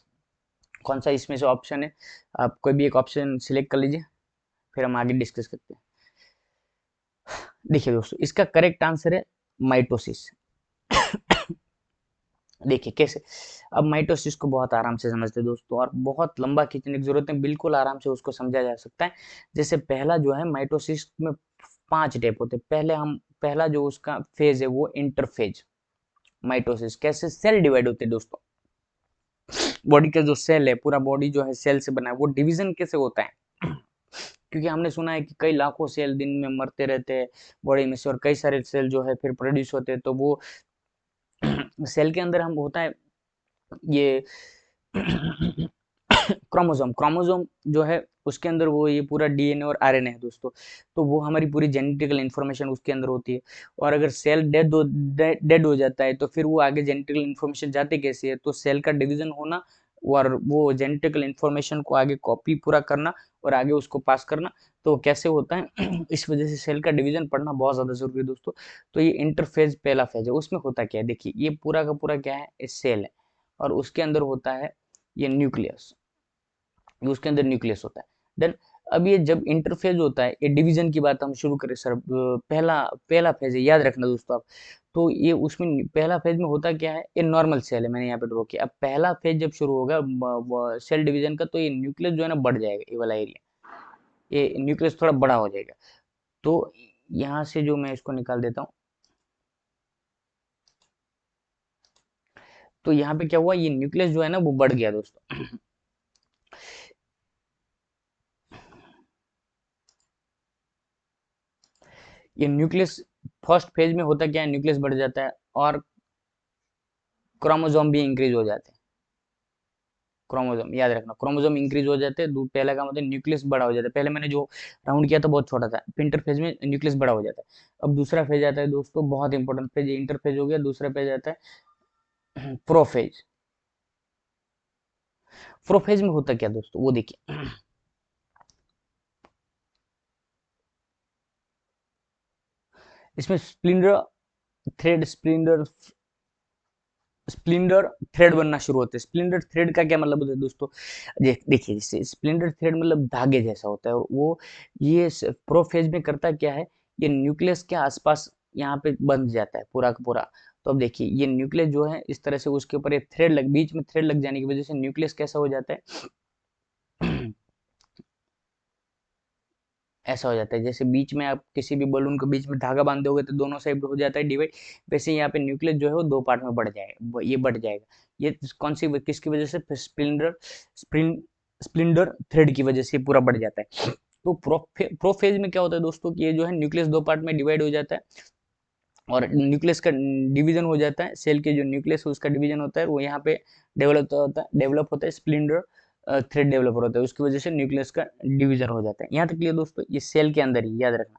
कौन सा इसमें से ऑप्शन है, आप कोई भी एक ऑप्शन सिलेक्ट कर लीजिए, फिर हम आगे डिस्कस करते हैं। देखिए दोस्तों, इसका करेक्ट आंसर है माइटोसिस। देखिए कैसे, अब माइटोसिस को बहुत आराम से समझते हैं दोस्तों, और बहुत लंबा खींचने की जरूरत है, बिल्कुल आराम से उसको समझा जा सकता है। जैसे पहला जो है माइटोसिस में 5 स्टेप होते हैं। पहला जो उसका फेज है वो इंटरफेज। माइटोसिस कैसे, सेल डिवाइड होते हैं दोस्तों, बॉडी का जो सेल है, पूरा बॉडी जो है सेल से बना है, वो डिवीजन कैसे होता है, क्योंकि हमने सुना है कि कई लाखों सेल दिन में मरते रहते हैं बॉडी में से, और कई सारे सेल जो है फिर प्रोड्यूस होते हैं, तो वो सेल के अंदर हम होता है ये क्रोमोसोम जो है उसके अंदर वो ये पूरा डीएनए और आरएनए है दोस्तों, तो वो हमारी पूरी जेनेटिकल इन्फॉर्मेशन उसके अंदर होती है। और अगर सेल डेड हो जाता है तो फिर वो आगे जेनेटिकल इन्फॉर्मेशन जाती कैसे है, तो सेल का डिवीजन होना और वो जेनेटिकल इन्फॉर्मेशन को आगे कॉपी पूरा करना और आगे उसको पास करना, तो कैसे होता है इस वजह से सेल का डिवीजन पढ़ना बहुत ज्यादा जरूरी है दोस्तों। तो ये इंटरफेज पहला फेज है, उसमें होता क्या है, देखिए ये पूरा का पूरा क्या है, सेल है, और उसके अंदर होता है ये न्यूक्लियस, उसके अंदर न्यूक्लियस होता है। देन अब ये जब इंटरफेज होता है, ये डिवीजन की बात हम शुरू करें सर, पहला पहला फेज है, याद रखना दोस्तों आप। तो ये उसमें पहला फेज में होता क्या है, ये नॉर्मल सेल है, मैंने यहाँ पे ड्रॉ किया। अब पहला फेज जब शुरू होगा सेल डिवीजन का, तो ये न्यूक्लियस जो है ना बढ़ जाएगा, ये वाला एरिया, ये न्यूक्लियस थोड़ा बड़ा हो जाएगा। तो यहाँ से जो मैं इसको निकाल देता हूँ, तो यहाँ पे क्या हुआ, ये न्यूक्लियस जो है ना वो बढ़ गया दोस्तों। ये न्यूक्लियस फर्स्ट फेज में होता क्या है, न्यूक्लियस बढ़ जाता है और क्रोमोसोम भी इंक्रीज हो जाते हैं। क्रोमोसोम याद रखना, क्रोमोसोम इंक्रीज हो जाते हैं, पहला का मतलब न्यूक्लियस बड़ा हो जाता है। पहले मैंने जो राउंड किया था बहुत छोटा था, इंटरफेज में न्यूक्लियस बड़ा हो जाता है। अब दूसरा फेज आता है दोस्तों, बहुत इंपॉर्टेंट फेज, इंटरफेज हो गया, दूसरा फेज आता है प्रोफेज। प्रोफेज में होता क्या दोस्तों, वो देखिए। इसमें स्प्लिंडर थ्रेड, स्प्लिंडर थ्रेड बनना शुरू होते हैं। स्प्लिंडर थ्रेड का क्या मतलब होता है दोस्तों, देखिए जैसे स्प्लिंडर थ्रेड मतलब धागे जैसा होता है, और वो ये प्रोफेज में करता क्या है, ये न्यूक्लियस के आसपास यहाँ पे बंध जाता है पूरा का पूरा। तो अब देखिए ये न्यूक्लियस जो है इस तरह से उसके ऊपर एक थ्रेड लग, बीच में थ्रेड लग जाने की वजह से न्यूक्लियस कैसा हो जाता है ऐसा हो जाता है जैसे बीच में आप किसी भी बलून को बीच में धागा बांध दोगे तो दोनों साइड हो जाता है डिवाइड, वैसे यहाँ पे न्यूक्लियस जो है वो दो पार्ट में बढ़ जाएगा, ये बढ़ जाएगा। ये कौन सी किसकी वजह से, स्प्लिंडर थ्रेड की वजह से पूरा बढ़ जाता है। तो प्रोफेज में क्या होता है दोस्तों कि ये जो है न्यूक्लियस दो पार्ट में डिवाइड हो जाता है, और न्यूक्लियस का डिवीजन हो जाता है, सेल के जो न्यूक्लियस है उसका डिवीजन होता है, वो यहाँ पे डेवलप होता है स्प्लिंडर थ्रेड डेवलप होता है, उसकी वजह से न्यूक्लियस का डिवीजन हो जाता है। यहाँ तक क्लियर दोस्तों, ये सेल के अंदर ही याद रखना,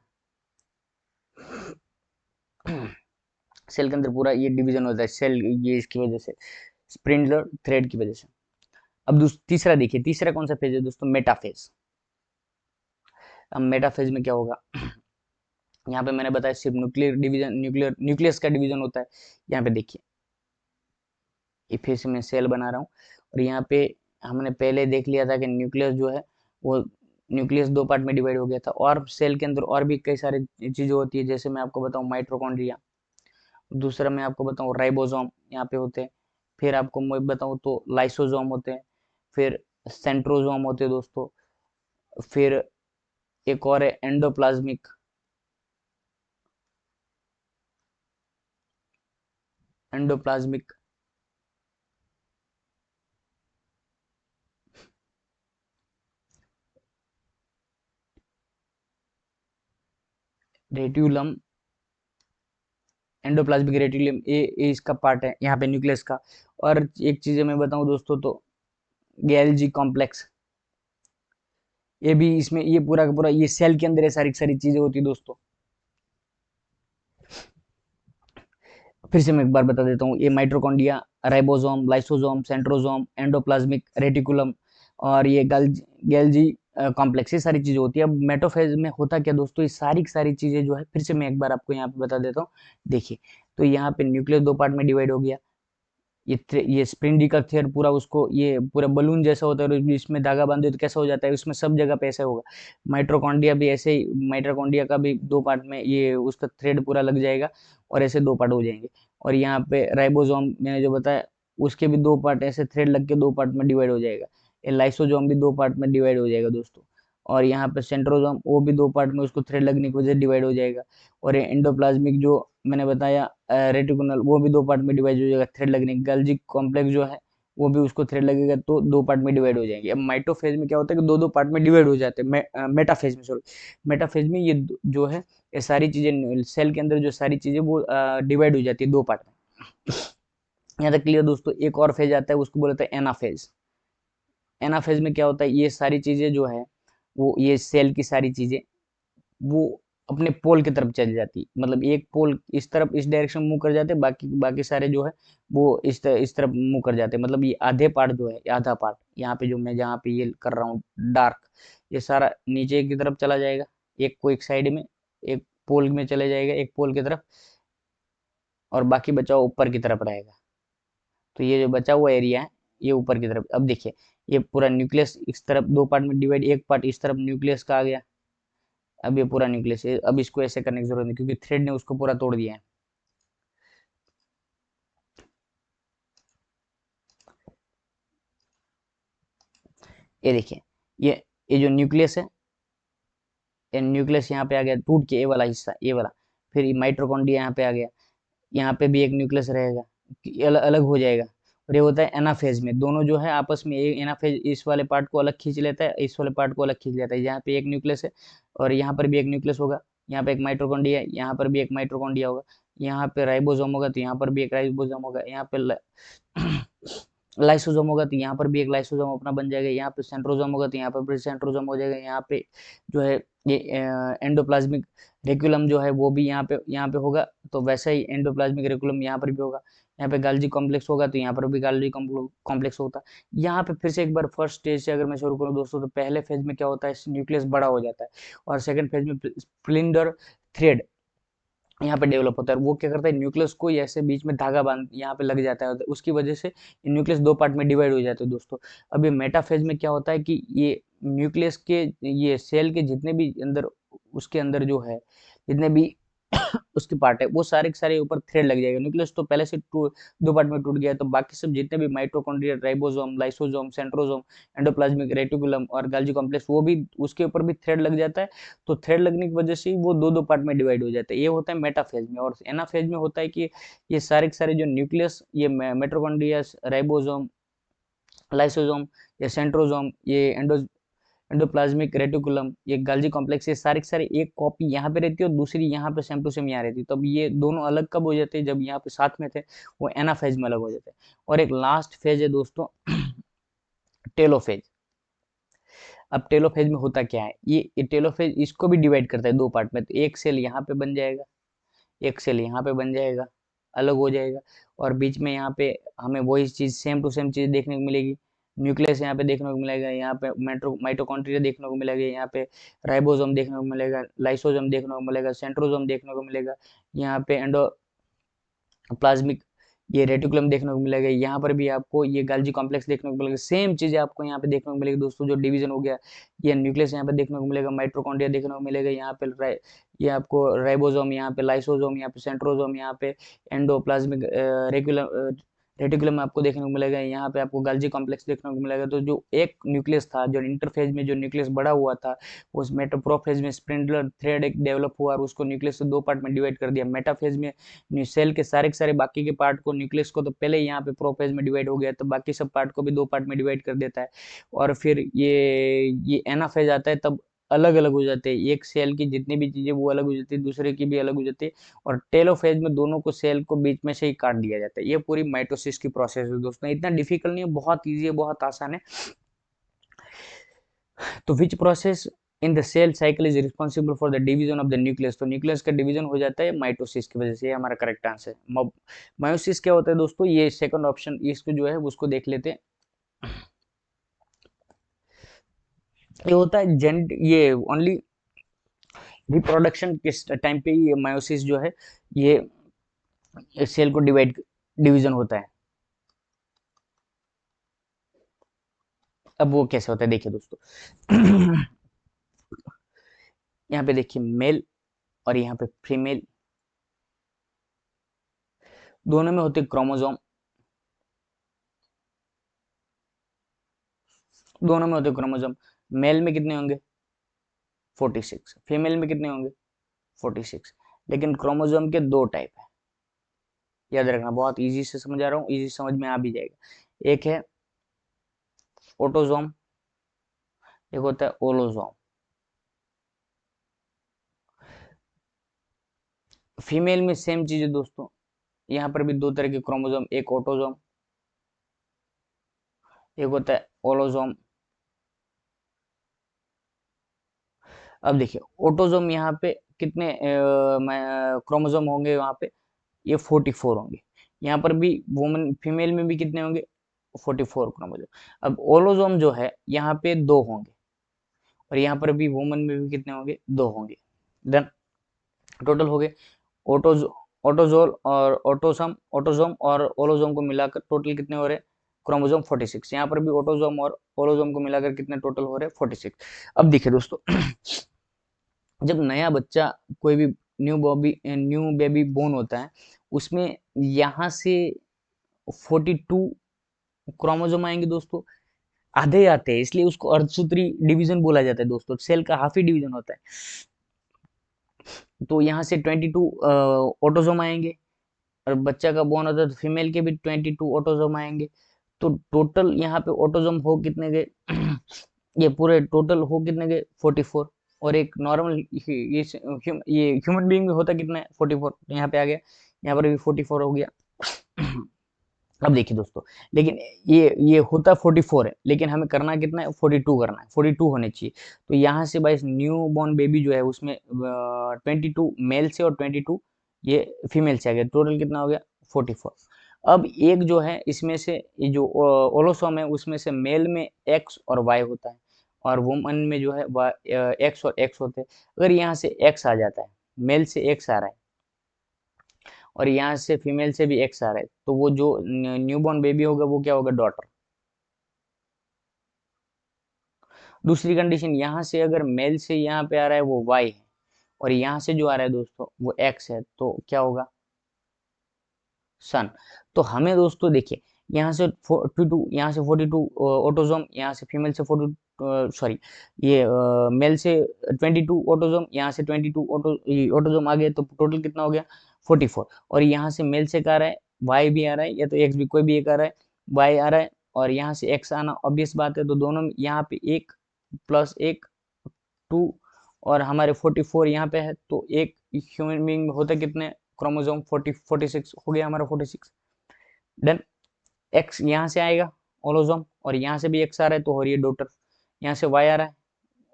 सेल के अंदर पूरा ये डिवीजन होता है सेल, ये इसकी वजह से स्प्रिंडलर थ्रेड की वजह से। अब तीसरा देखिए, तीसरा कौन सा फेज है दोस्तों, मेटाफेज। अब मेटाफेज में क्या होगा, यहाँ पे मैंने बताया सिर्फ न्यूक्लियस का डिवीजन होता है। यहाँ पे देखिए ये फिर से मैं सेल बना रहा हूँ, और यहाँ पे हमने पहले देख लिया था कि न्यूक्लियस जो है वो न्यूक्लियस दो पार्ट में डिवाइड हो गया था, और सेल के अंदर और भी कई सारी चीजें होती है, जैसे मैं आपको बताऊं माइटोकॉन्ड्रिया, दूसरा मैं आपको बताऊं राइबोसोम यहाँ पे होते हैं, फिर आपको मैं बताऊं तो लाइसोसोम होते हैं, फिर सेंट्रोसोम होते हैं दोस्तों, फिर एक और है एंडोप्लाज्मिक रेटिकुलम, एंडोप्लाज्मिक रेटिकुलम ये इसका पार्ट है यहाँ पे न्यूक्लियस का। और एक चीज मैं बताऊं दोस्तों तो गैल्जी कॉम्प्लेक्स, ये भी इसमें, ये पूरा का पूरा ये सेल के अंदर ये सारी सारी चीजें होती है दोस्तों। फिर से मैं एक बार बता देता हूँ, ये mitochondria, ribosome, lysosome, centrosome, endoplasmic reticulum, और ये गैल्जी कॉम्प्लेक्स, ये सारी चीजें होती है। अब मेटाफेज में होता क्या दोस्तों, ये सारी सारी चीजें जो है, फिर से मैं एक बार आपको यहाँ पे बता देता हूँ। देखिए तो यहाँ पे न्यूक्लियस दो पार्ट में डिवाइड हो गया, ये स्प्रिंडिकल थ्रेड पूरा उसको, ये पूरा बलून जैसा होता है, और इसमें धागा बांधे तो कैसा हो जाता है, उसमें सब जगह पे ऐसा होगा। माइट्रोकॉन्ड्रिया भी ऐसे ही, माइट्रोकॉन्ड्रिया का भी दो पार्ट में ये उसका थ्रेड पूरा लग जाएगा, और ऐसे दो पार्ट हो जाएंगे। और यहाँ पे राइबोसोम मैंने जो बताया, उसके भी दो पार्ट ऐसे थ्रेड लग के दो पार्ट में डिवाइड हो जाएगा। ये लाइसोसोम भी दो पार्ट में डिवाइड हो जाएगा दोस्तों। और यहाँ पे सेंट्रोसोम, वो भी दो पार्ट में उसको थ्रेड लगने की वजह से डिवाइड हो जाएगा। और ये एंडोप्लाज्मिक जो मैंने बताया रेटिकुलम, वो भी दो पार्ट में डिवाइड हो जाएगा थ्रेड लगने। गल्जी कॉम्प्लेक्स जो है वो भी उसको थ्रेड लगेगा तो दो पार्ट में डिवाइड हो जाएंगे। अब माइटोफेज में क्या होता है कि दो दो पार्ट में डिवाइड हो जाते हैं, मेटाफेज में सॉरी, मेटाफेज में ये जो है ये सारी चीजें सेल के अंदर जो सारी चीजें वो डिवाइड हो जाती है दो पार्ट में। यहाँ तक क्लियर दोस्तों। एक और फेज आता है उसको बोलते हैं एनाफेज। एनाफेज में क्या होता है, ये सारी चीजें जो है वो, ये सेल की सारी चीजें वो अपने पोल की तरफ चली जाती, मतलब एक पोल इस तरफ इस डायरेक्शन मूव कर जाते, बाकी बाकी सारे जो है वो इस तरफ मूव कर जाते। मतलब ये आधे पार्ट जो है, आधा पार्ट यहाँ पे जो मैं जहाँ पे ये कर रहा हूँ डार्क, ये सारा नीचे की तरफ चला जाएगा, एक को एक साइड में, एक पोल में चले जाएगा एक पोल की तरफ, और बाकी बचा हुआ ऊपर की तरफ रहेगा। तो ये जो बचा हुआ एरिया है ये ऊपर की तरफ। अब देखिए ये पूरा न्यूक्लियस इस तरफ दो पार्ट में डिवाइड, एक पार्ट इस तरफ न्यूक्लियस का आ गया, अब ये पूरा न्यूक्लियस है। अब इसको ऐसे करने की जरूरत नहीं क्योंकि थ्रेड ने उसको पूरा तोड़ दिया है। ये देखिए ये जो न्यूक्लियस है, ये न्यूक्लियस यहाँ पे आ गया टूट के, ये वाला हिस्सा, ये वाला। फिर माइटोकॉन्ड्रिया यहाँ पे आ गया, यहाँ पे भी एक न्यूक्लियस रहेगा, अलग हो जाएगा। और ये होता है एनाफेज में, दोनों जो है आपस में, एक एनाफेज इस वाले पार्ट को अलग खींच लेता है, इस वाले पार्ट को अलग खींच लेता है। यहाँ पे एक न्यूक्लियस है, और यहाँ पर भी एक न्यूक्लियस होगा, यहाँ पे एक माइटोकॉन्ड्रिया है, यहाँ पर भी एक माइटोकॉन्ड्रिया होगा, यहाँ पे राइबोसोम होगा तो यहाँ पर भी एक राइबोसोम होगा, यहाँ पे लाइसोसोम होगा तो यहाँ पर भी एक लाइसोसोम अपना बन जाएगा, यहाँ पे सेंट्रोसोम होगा तो यहाँ पर भी सेंट्रोसोम हो जाएगा, यहाँ पे जो है ये एंडोप्लाज्मिक रेक्यूलम जो है वो भी यहाँ पे होगा, तो वैसा ही एंडोप्लाज्मिक रेक्यूलम यहाँ पर भी होगा। यहाँ पे गाल्जी कॉम्प्लेक्स होगा तो यहाँ पर भी गाल्जी कॉम्प्लेक्स होता है। यहाँ पे फिर से एक बार फर्स्ट स्टेज से अगर मैं शुरू करूँ दोस्तों, तो पहले फेज में क्या होता है, न्यूक्लियस बड़ा हो जाता है, और सेकंड फेज में स्प्लिंडर थ्रेड यहाँ पे डेवलप होता है। वो क्या करता है, न्यूक्लियस को ऐसे बीच में धागा बांध यहाँ पे लग जाता है, उसकी वजह से न्यूक्लियस दो पार्ट में डिवाइड हो जाते हैं दोस्तों। अब ये मेटाफेज में क्या होता है कि ये न्यूक्लियस के, ये सेल के जितने भी अंदर, उसके अंदर जो है जितने भी उसके पार्ट है वो सारे के सारे ऊपर थ्रेड लग जाएगा। न्यूक्लियस तो पहले से दो पार्ट में टूट गया है, तो बाकी सब जितने भी mitochondria, ribosome, lysosome, centrosome, endoplasmic reticulum और गाल्जी कॉम्प्लेक्स, वो भी उसके ऊपर भी थ्रेड लग जाता है। तो थ्रेड लगने की वजह से ही वो दो दो पार्ट में डिवाइड हो जाता है। ये होता है मेटाफेज में। और एनाफेज में होता है कि ये सारे के सारे जो न्यूक्लियस, ये माइटोकॉन्ड्रिया, राइबोसोम, लाइसोसोम, ये सेंट्रोसोम, ये एंडोप्लाज्मिक रेटिकुलम, ये गाल्जी कॉम्प्लेक्स, ये सारे के सारे एक कॉपी यहाँ पे रहती है और दूसरी यहाँ पे सेम टू सेम यहाँ रहती है। तब ये दोनों अलग कब हो जाते हैं, जब यहाँ पे साथ में थे वो एनाफेज में अलग हो जाते हैं। और एक लास्ट फेज है दोस्तों टेलोफेज। अब टेलोफेज में होता क्या है, ये टेलोफेज इसको भी डिवाइड करता है दो पार्ट में। तो एक सेल यहाँ पे बन जाएगा, एक सेल यहाँ पे बन जाएगा, अलग हो जाएगा, और बीच में यहाँ पे हमें वही चीज, सेम टू सेम चीज देखने को मिलेगी। न्यूक्लियस यहाँ पे देखने को मिलेगा, यहाँ पे माइटोकॉन्ड्रिया देखने को मिलेगा, यहाँ पे राइबोसोम देखने को मिलेगा, लाइसोसोम देखने को मिलेगा, सेंट्रोसोम देखने को मिलेगा, यहाँ पे प्लाज्मिक ये रेटिकुलम देखने को मिलेगा, यहाँ पर भी आपको ये गाल्जी कॉम्प्लेक्स देखने को मिलेगा। सेम चीजें आपको यहाँ पे देखने को मिलेगी दोस्तों। जो डिवीजन हो गया, ये न्यूक्लियस यहाँ पे देखने को मिलेगा, माइटोकॉन्ड्रिया देखने को मिलेगा, यहाँ पे ये आपको राइबोसोम, यहाँ पे लाइसोसोम, यहाँ पे सेंट्रोसोम, यहाँ पे एंडोप्लाज्मिक रेटिकुलम रेटिकुलम आपको देखने को मिलेगा, यहाँ पे आपको गाल्जी कॉम्प्लेक्स देखने को मिलेगा। तो जो एक न्यूक्लियस था, जो इंटरफेज में जो न्यूक्लियस बड़ा हुआ था, उस मेटाप्रोफेज में स्प्रिंडलर थ्रेड एक डेवलप हुआ और उसको न्यूक्लियस से दो पार्ट में डिवाइड कर दिया। मेटाफेज में सेल के सारे बाकी के पार्ट को, न्यूक्लियस को तो पहले ही यहाँ पे प्रोफेज में डिवाइड हो गया, तो बाकी सब पार्ट को भी दो पार्ट में डिवाइड कर देता है। और फिर ये एनाफेज आता है, तब अलग अलग हो जाते हैं। एक सेल की जितनी भी चीजें वो अलग हो जाती है, दूसरे की भी अलग हो जाती है। और टेलोफेज में दोनों को, सेल को बीच में से ही काट दिया जाता है। ये पूरी माइटोसिस की प्रोसेस है दोस्तों। इतना डिफिकल्ट नहीं है, बहुत ईजी है, बहुत आसान है। तो which process in the cell cycle is responsible for the division of the nucleus. तो न्यूक्लियस का डिवीजन हो जाता है माइटोसिस की वजह से। ये हमारा करेक्ट आंसर है। मायोसिस क्या होता है दोस्तों, ये सेकंड ऑप्शन, इसको जो है उसको देख लेते हैं। ये होता है ये ओनली रिप्रोडक्शन के टाइम पे ये मायोसिस जो है, ये सेल को डिवीजन होता है। अब वो कैसे होता है देखिए दोस्तों यहाँ पे देखिए मेल और यहाँ पे फीमेल, दोनों में होते क्रोमोसोम, दोनों में होते क्रोमोसोम। मेल में कितने होंगे 46, फीमेल में कितने होंगे 46। लेकिन क्रोमोसोम के दो टाइप है, याद रखना, बहुत इजी से समझा रहा हूँ, इजी समझ में आ भी जाएगा। एक है ऑटोसोम, एक होता है ओलोसोम। फीमेल में सेम चीज है दोस्तों, यहाँ पर भी दो तरह के क्रोमोसोम, एक ऑटोसोम, एक होता है ओलोसोम। अब देखिए ऑटोसोम यहाँ पे कितने क्रोमोसोम होंगे, वहां पे ये 44 होंगे। यहाँ पर भी वुमन, फीमेल में भी कितने होंगे 44 क्रोमोसोम। अब ओलोसोम जो है यहाँ पे दो होंगे, और यहाँ पर भी वुमन में भी कितने होंगे, दो होंगे। देन टोटल हो गए ऑटोज ऑटोजोल और ऑटोसोम और ओलोसोम को मिलाकर टोटल कितने हो रहे, क्रोमोसोम 46। यहाँ पर भी ऑटोसोम और ओलोसोम को मिलाकर कितने टोटल हो रहे, 46। अब देखिए दोस्तों जब नया बच्चा, कोई भी न्यू बेबी बोर्न होता है, उसमें यहाँ से 42 क्रोमोसोम आएंगे दोस्तों। आधे आते हैं, इसलिए उसको अर्धसूत्री डिवीजन बोला जाता है दोस्तों। सेल का हाफ ही डिवीजन होता है। तो यहाँ से 22 ऑटोसोम आएंगे, और बच्चा का बोर्न होता है तो फीमेल के भी 22 ऑटोसोम आएंगे। तो टोटल यहाँ पे ऑटोसोम हो कितने गए ये पूरे टोटल हो कितने गए 44। और एक नॉर्मल ये ह्यूमन बीइंग में होता कितना है 44, यहाँ पे आ गया, यहाँ पर भी 44 हो गया अब देखिए दोस्तों, लेकिन ये होता 44 है, लेकिन हमें करना कितना है, 42 करना है, 42 होने चाहिए। तो यहाँ से भाई न्यू बॉर्न बेबी जो है उसमें 22 मेल से और 22 ये फीमेल से आ गया, टोटल कितना हो गया 44। अब एक जो है इसमें से ये जो ओलोसोम है उसमें से मेल में एक्स और वाई होता है, और वुमन में जो है एक्स और एक्स होते हैं। अगर यहाँ से एक्स आ जाता है, मेल से एक्स आ रहा है और यहाँ से फीमेल से भी एक्स आ रहा है, तो वो जो न्यूबॉर्न बेबी होगा वो क्या होगा, डॉटर। दूसरी कंडीशन, यहाँ से अगर मेल से यहाँ पे आ रहा है वो वाई है, और यहाँ से जो आ रहा है दोस्तों वो एक्स है, तो क्या होगा, सन। तो हमें दोस्तों देखिए, यहाँ से 42, यहाँ से 42 ऑटोजोम, यहाँ से फीमेल से 42, सॉरी ये मेल से 22 ऑटोजोम, यहाँ से 22 ऑटोजोम आ गए, तो टोटल कितना हो गया 44। और यहाँ से मेल से क्या आ रहा है, वाई भी आ रहा है, या तो एक्स भी, कोई भी एक आ रहा है, वाई आ रहा है, और यहाँ से एक्स आना ऑब्वियस बात है, तो दोनों में यहाँ पे एक प्लस एक 2, और हमारे 44 यहाँ पे है, तो एक ह्यूमन बीइंग में होते कितने क्रोमोसोम, 46 हो गया हमारा 46। देन एक्स यहाँ से आएगा ओलोजोम, और यहाँ से भी एक्स आ रहा है तो हो रही है डॉटर। यहाँ से वाई आ रहा है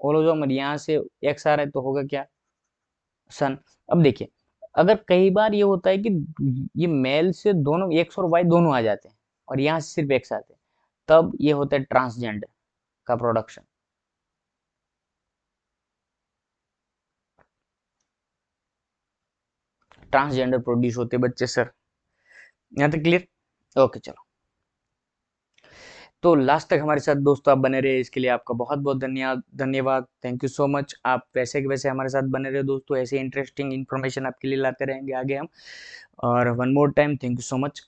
ओलोजोम, और यहाँ से एक्स आ रहा है तो होगा क्या, सन। अब देखिए, अगर कई बार ये होता है कि ये मेल से दोनों एक्स और वाई दोनों आ जाते हैं, और यहाँ से सिर्फ एक्स आते हैं, तब ये होता है ट्रांसजेंडर का प्रोडक्शन। ट्रांसजेंडर प्रोड्यूस होते हैं बच्चे सर। यहाँ तक क्लियर, ओके चलो। तो लास्ट तक हमारे साथ दोस्तों आप बने रहे, इसके लिए आपका बहुत बहुत धन्यवाद, धन्यवाद, थैंक यू सो मच। आप वैसे के वैसे हमारे साथ बने रहे दोस्तों, ऐसे इंटरेस्टिंग इन्फॉर्मेशन आपके लिए लाते रहेंगे आगे हम। और one more time thank you so much.